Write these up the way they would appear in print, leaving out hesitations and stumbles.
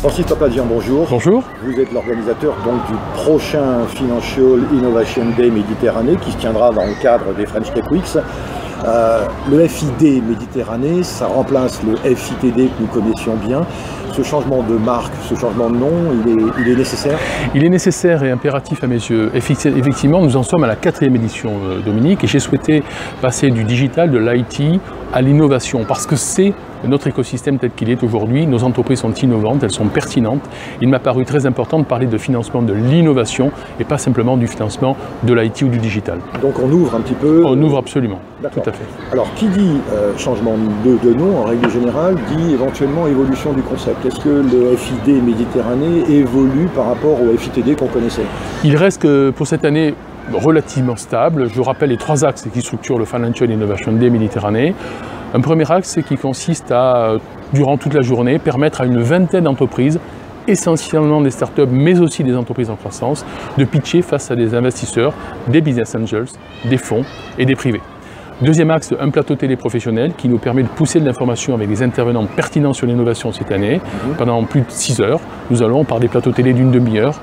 Francis Papadian, bonjour. Bonjour. Vous êtes l'organisateur donc du prochain Financial Innovation Day Méditerranée qui se tiendra dans le cadre des French Tech Weeks. Le FID Méditerranée, ça remplace le FITD que nous connaissions bien. Ce changement de marque, ce changement de nom, il est nécessaire? Il est nécessaire et impératif à mes yeux. Effectivement, nous en sommes à la 4e édition, Dominique, et j'ai souhaité passer du digital, de l'IT, à l'innovation, parce que c'est notre écosystème tel qu'il est aujourd'hui. Nos entreprises sont innovantes, elles sont pertinentes. Il m'a paru très important de parler de financement de l'innovation et pas simplement du financement de l'IT ou du digital. Donc on ouvre un petit peu? On ouvre absolument, tout à fait. Alors qui dit changement de nom, en règle générale, dit éventuellement évolution du concept. Est-ce que le FID Méditerranée évolue par rapport au FITD qu'on connaissait? Il reste que pour cette année relativement stable. Je rappelle les 3 axes qui structurent le Financial Innovation Day Méditerranée. Un premier axe qui consiste à, durant toute la journée, permettre à une vingtaine d'entreprises, essentiellement des startups, mais aussi des entreprises en croissance, de pitcher face à des investisseurs, des business angels, des fonds et des privés. Deuxième axe, un plateau télé professionnel qui nous permet de pousser de l'information avec des intervenants pertinents sur l'innovation cette année. Pendant plus de 6 heures, nous allons, par des plateaux télé d'une demi-heure,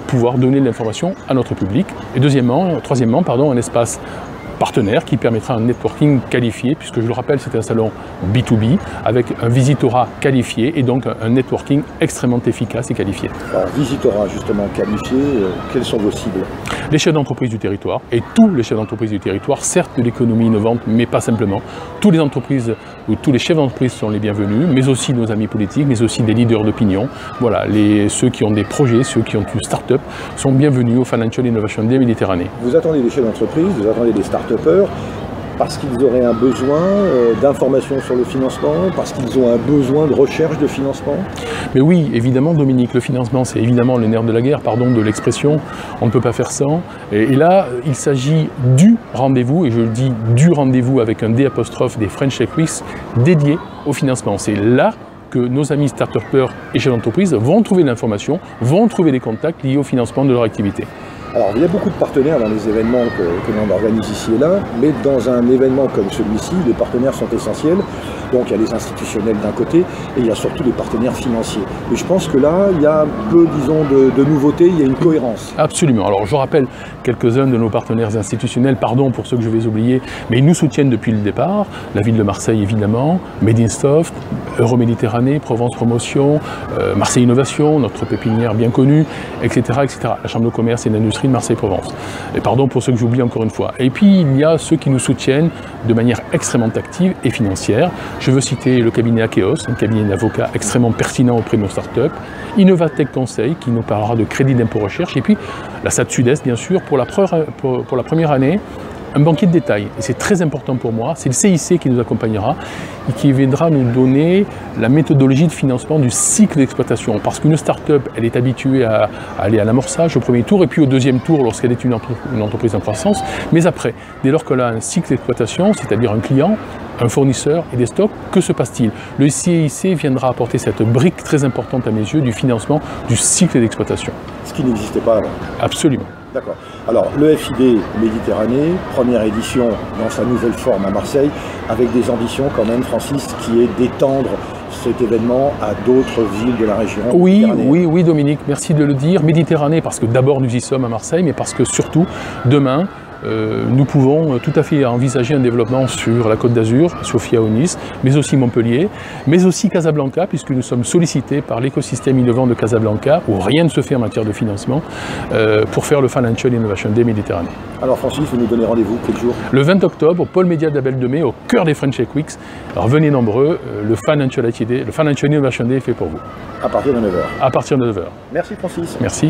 pouvoir donner de l'information à notre public. Et troisièmement, un espace partenaire qui permettra un networking qualifié, puisque je le rappelle, c'est un salon B2B avec un visitorat qualifié et donc un networking extrêmement efficace et qualifié. Alors, visitorat justement qualifié, quelles sont vos cibles? Les chefs d'entreprise du territoire, et tous les chefs d'entreprise du territoire, certes de l'économie innovante, mais pas simplement. Toutes les entreprises ou tous les chefs d'entreprise sont les bienvenus, mais aussi nos amis politiques, mais aussi des leaders d'opinion. Voilà, ceux qui ont des projets, ceux qui ont une start-up, sont bienvenus au Financial Innovation Day Méditerranée. Vous attendez des chefs d'entreprise, vous attendez des start-upers, parce qu'ils auraient un besoin d'informations sur le financement, parce qu'ils ont un besoin de recherche de financement? Mais oui, évidemment Dominique, le financement c'est évidemment le nerf de la guerre, pardon de l'expression, on ne peut pas faire sans. Et là, il s'agit du rendez-vous, et je le dis du rendez-vous avec un D apostrophe des French Tech Weeks dédié au financement. C'est là que nos amis start-upers et chefs d'entreprise vont trouver de l'information, vont trouver des contacts liés au financement de leur activité. Alors, il y a beaucoup de partenaires dans les événements que l'on organise ici et là, mais dans un événement comme celui-ci, les partenaires sont essentiels. Donc, il y a les institutionnels d'un côté, et il y a surtout les partenaires financiers. Et je pense que là, il y a un peu, disons, de nouveautés, il y a une cohérence. Absolument. Alors, je rappelle quelques-uns de nos partenaires institutionnels, pardon pour ceux que je vais oublier, mais ils nous soutiennent depuis le départ. La ville de Marseille, évidemment, Medinsoft, Euroméditerranée, Provence Promotion, Marseille Innovation, notre pépinière bien connue, etc., etc. La Chambre de commerce et d'industrie de Marseille-Provence. Et pardon pour ceux que j'oublie encore une fois. Et puis, il y a ceux qui nous soutiennent de manière extrêmement active et financière. Je veux citer le cabinet Akeos, un cabinet d'avocats extrêmement pertinent auprès de nos startups, Innovatech Conseil, qui nous parlera de crédit d'impôt recherche, et puis la SAD Sud-Est, bien sûr, pour la première année, un banquier de détail. Et c'est très important pour moi, c'est le CIC qui nous accompagnera et qui viendra nous donner la méthodologie de financement du cycle d'exploitation. Parce qu'une start-up, elle est habituée à aller à l'amorçage au premier tour et puis au deuxième tour lorsqu'elle est une entreprise en croissance. Mais après, dès lors qu'elle a un cycle d'exploitation, c'est-à-dire un client, un fournisseur et des stocks, que se passe-t-il? Le CIC viendra apporter cette brique très importante à mes yeux du financement du cycle d'exploitation. Ce qui n'existait pas avant. Absolument. D'accord. Alors, le FID Méditerranée, première édition dans sa nouvelle forme à Marseille, avec des ambitions quand même, Francis, qui est d'étendre cet événement à d'autres villes de la région. Oui, Dominique, merci de le dire. Méditerranée, parce que d'abord nous y sommes à Marseille, mais parce que surtout, demain, nous pouvons tout à fait envisager un développement sur la Côte d'Azur, Sofia ou Nice, mais aussi Montpellier, mais aussi Casablanca, puisque nous sommes sollicités par l'écosystème innovant de Casablanca, où rien ne se fait en matière de financement, pour faire le Financial Innovation Day Méditerranée. Alors Francis, vous nous donnez rendez-vous quel jour? Le 20 octobre, au pôle média d'Abel de Mai, au cœur des French Tech Weeks. Alors venez nombreux, le Financial Innovation Day est fait pour vous. À partir de 9h. À partir de 9h. Merci Francis. Merci.